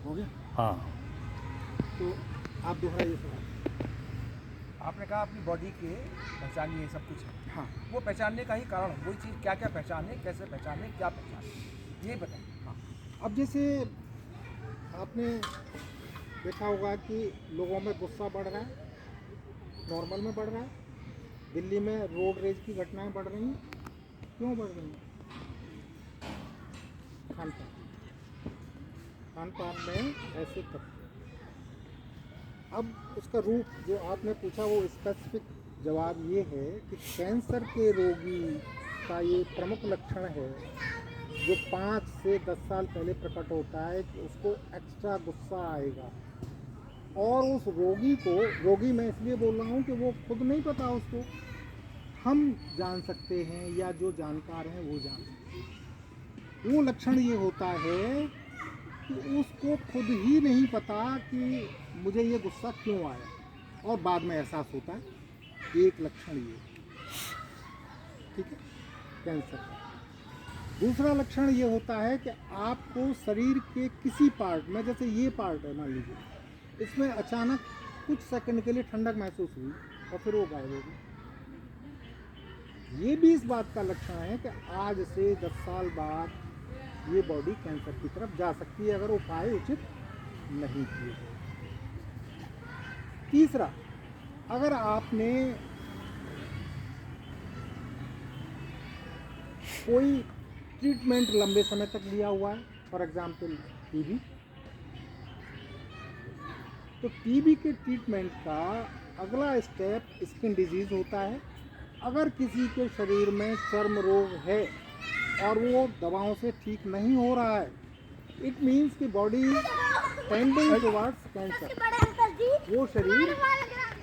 हो गया। हाँ। तो आप दोहराइए सवाल। आपने कहा अपनी बॉडी के पहचानिए सब कुछ है, हाँ वो पहचानने का ही कारण है, वही चीज़ क्या क्या पहचाने, कैसे पहचाने, क्या पहचाने, ये बताइए। हाँ। अब जैसे आपने देखा होगा कि लोगों में गुस्सा बढ़ रहा है, नॉर्मल में बढ़ रहा है। दिल्ली में रोड रेज की घटनाएं बढ़ रही हैं, क्यों बढ़ रही हैं? खान पान, खान पान में ऐसे तत्व। अब उसका रूप जो आपने पूछा वो स्पेसिफिक जवाब ये है कि कैंसर के रोगी का ये प्रमुख लक्षण है जो 5 से 10 साल पहले प्रकट होता है कि उसको एक्स्ट्रा गुस्सा आएगा। और उस रोगी को, रोगी मैं इसलिए बोल रहा हूँ कि वो खुद नहीं पता उसको, हम जान सकते हैं या जो जानकार हैं वो जान सकते हैं। वो लक्षण ये होता है कि उसको खुद ही नहीं पता कि मुझे ये गुस्सा क्यों आया, और बाद में एहसास होता है। एक लक्षण ये, ठीक है, कैंसर का। दूसरा लक्षण ये होता है कि आपको शरीर के किसी पार्ट में, जैसे ये पार्ट है मान लीजिए, इसमें अचानक कुछ सेकंड के लिए ठंडक महसूस हुई और फिर वो गायब हो गई। ये भी इस बात का लक्षण है कि आज से 10 साल बाद ये बॉडी कैंसर की तरफ जा सकती है अगर उपाय उचित नहीं किए गए। तीसरा, अगर आपने कोई ट्रीटमेंट लंबे समय तक लिया हुआ है, फॉर एग्जाम्पल टीबी, तो टीबी के ट्रीटमेंट का अगला स्टेप स्किन डिजीज होता है। अगर किसी के शरीर में चर्म रोग है और वो दवाओं से ठीक नहीं हो रहा है, इट मीन्स कि बॉडी टेंडिंग टुवर्ड्स कैंसर, वो शरीर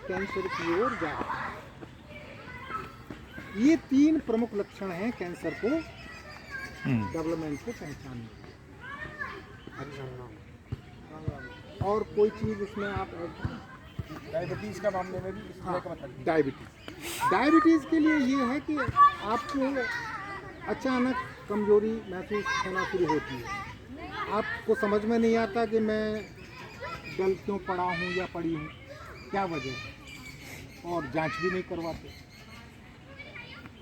कैंसर की ओर जा रहा है। ये 3 प्रमुख लक्षण हैं कैंसर को डेवलपमेंट को पहचानने के। और कोई चीज़ इसमें आप डायबिटीज़ का मामले में भी इस तरह का मतलब डायबिटीज़ के लिए ये है कि आपको अचानक कमजोरी महसूस होना शुरू होती है। आपको समझ में नहीं आता कि मैं डल क्यों पड़ा हूँ या पड़ी हूँ, क्या वजह है, और जांच भी नहीं करवाते।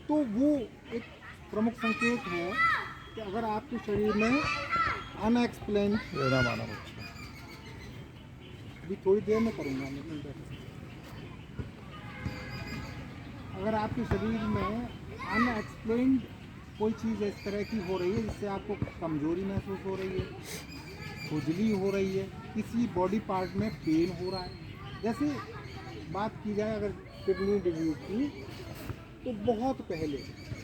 तो वो एक प्रमुख संकेत है कि अगर आपके शरीर में अनएक्सप्लेन, अभी थोड़ी देर में करूँगा, अगर आपके शरीर में अनएक्सप्लेन्ड कोई चीज़ इस तरह की हो रही है जिससे आपको कमजोरी महसूस हो रही है, खुजली हो रही है, किसी बॉडी पार्ट में पेन हो रहा है। जैसे बात की जाए अगर किडनी डिजीज की, तो बहुत पहले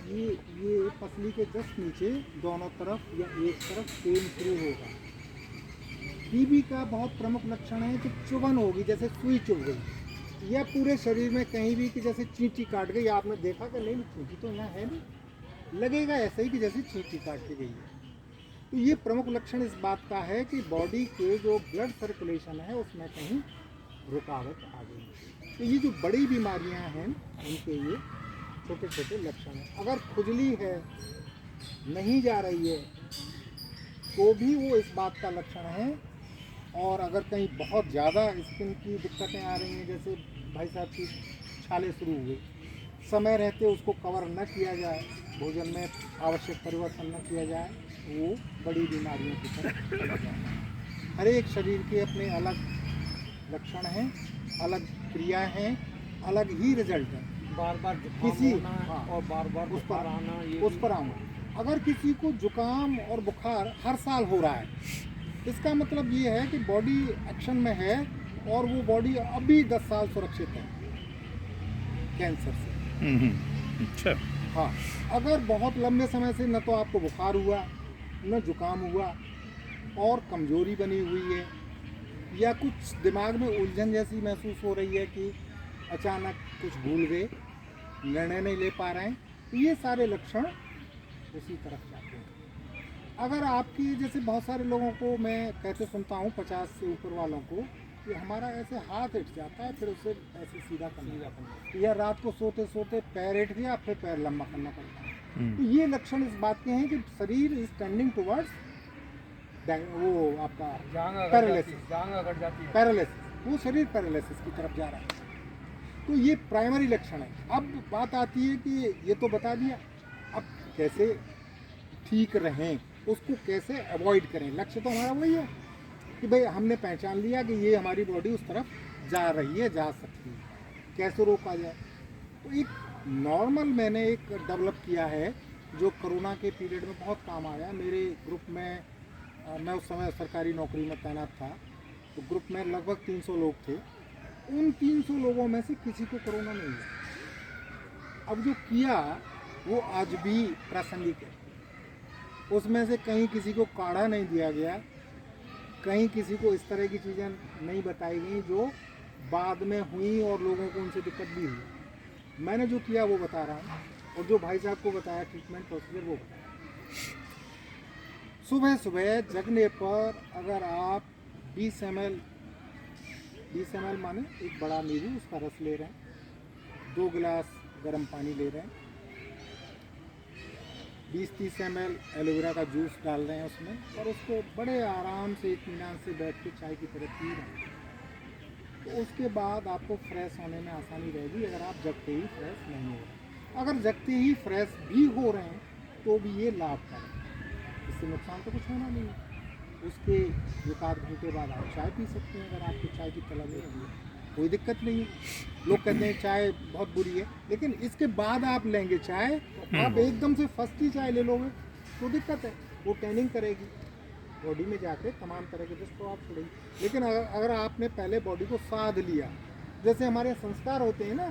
ये पसली के जस्ट नीचे दोनों तरफ या एक तरफ पेन शुरू होगा। टीबी का बहुत प्रमुख लक्षण है कि चुभन होगी, जैसे सुई चुभ गई, या पूरे शरीर में कहीं भी कि जैसे चींटी काट गई। आपने देखा कि नहीं, चींटी तो यहाँ है नहीं, लगेगा ऐसा ही कि जैसे चींटी काट के गई है। तो ये प्रमुख लक्षण इस बात का है कि बॉडी के जो ब्लड सर्कुलेशन है उसमें कहीं रुकावट आ गई। तो ये जो बड़ी बीमारियां हैं उनके ये छोटे छोटे लक्षण हैं। अगर खुजली है, नहीं जा रही है, तो भी वो इस बात का लक्षण है। और अगर कहीं बहुत ज़्यादा स्किन की दिक्कतें आ रही हैं, जैसे भाई साहब की छाले शुरू हुए, समय रहते उसको कवर न किया जाए, भोजन में आवश्यक परिवर्तन न किया जाए, वो बड़ी बीमारियों की तरफ चला जाए। हर एक शरीर के अपने अलग लक्षण हैं, अलग क्रिया हैं, अलग ही रिजल्ट हैं। बार बार किसी और बार बार उस पर आना, उस पर आना। अगर किसी को जुकाम और बुखार हर साल हो रहा है, इसका मतलब ये है कि बॉडी एक्शन में है और वो बॉडी अभी 10 साल सुरक्षित है कैंसर से। अच्छा। हाँ, अगर बहुत लंबे समय से न तो आपको बुखार हुआ, न जुकाम हुआ, और कमजोरी बनी हुई है, या कुछ दिमाग में उलझन जैसी महसूस हो रही है कि अचानक कुछ भूल गए, निर्णय नहीं ले पा रहे हैं, तो ये सारे लक्षण उसी तरफ जाते हैं। अगर आपकी, जैसे बहुत सारे लोगों को मैं कहते सुनता हूँ 50 से ऊपर वालों को, कि हमारा ऐसे हाथ हिट जाता है फिर उसे ऐसे सीधा करना, या रात को सोते सोते पैर हिट गया फिर पैर लंबा करना पड़ता है। तो ये लक्षण इस बात के हैं कि शरीर इज टेंडिंग टुवर्ड्स वो आपका जांग अकड़ जाती पैरालिसिस है, जांग अकड़ जाती है। पैरालिसिस, वो शरीर पैरालिसिस की तरफ जा रहा है। तो ये प्राइमरी लक्षण है। अब बात आती है कि ये तो बता दिया, अब कैसे ठीक रहें, उसको कैसे अवॉइड करें। लक्ष्य तो हमारा वही है कि भाई हमने पहचान लिया कि ये हमारी बॉडी उस तरफ जा रही है, जा सकती है, कैसे रोका जाए। तो एक नॉर्मल मैंने एक डेवलप किया है जो कोरोना के पीरियड में बहुत काम आया। मेरे ग्रुप में मैं उस समय सरकारी नौकरी में तैनात था, तो ग्रुप में लगभग 300 लोग थे। उन 300 लोगों में से किसी को कोरोना नहीं हुआ। अब जो किया वो आज भी प्रासंगिक है। उसमें से कहीं किसी को काढ़ा नहीं दिया गया, कहीं किसी को इस तरह की चीज़ें नहीं बताई गई जो बाद में हुई और लोगों को उनसे दिक्कत भी हुई। मैंने जो किया वो बता रहा हूँ, और जो भाई साहब को बताया ट्रीटमेंट प्रोसीजर वो बताया। सुबह सुबह जगने पर अगर आप 20 ml माने एक बड़ा नींबू, उसका रस ले रहे हैं, 2 गिलास गर्म पानी ले रहे हैं, 20-30 ml एलोवेरा का जूस डाल रहे हैं उसमें, और उसको बड़े आराम से इत्मीनान से बैठ के चाय की तरह पी रहे हैं। तो उसके बाद आपको फ्रेश होने में आसानी रहेगी अगर आप जगते ही फ्रेश नहीं हो रहे। अगर जगते ही फ्रेश भी हो रहे हैं तो भी ये लाभकारी है, इससे नुकसान तो कुछ होना नहीं है। उसके 1-8 घंटे बाद आप चाय पी सकते हैं। अगर आपको चाय की तलब है कोई दिक्कत नहीं है। लोग कहते हैं चाय बहुत बुरी है, लेकिन इसके बाद आप लेंगे चाय तो आप एकदम से फर्स्ट ही चाय ले लोगे तो दिक्कत है, वो टैनिंग करेगी बॉडी में जाके, तमाम तरह के दुष्प्रभाव आप छोड़ेगी। लेकिन अगर आपने पहले बॉडी को साध लिया, जैसे हमारे संस्कार होते हैं ना,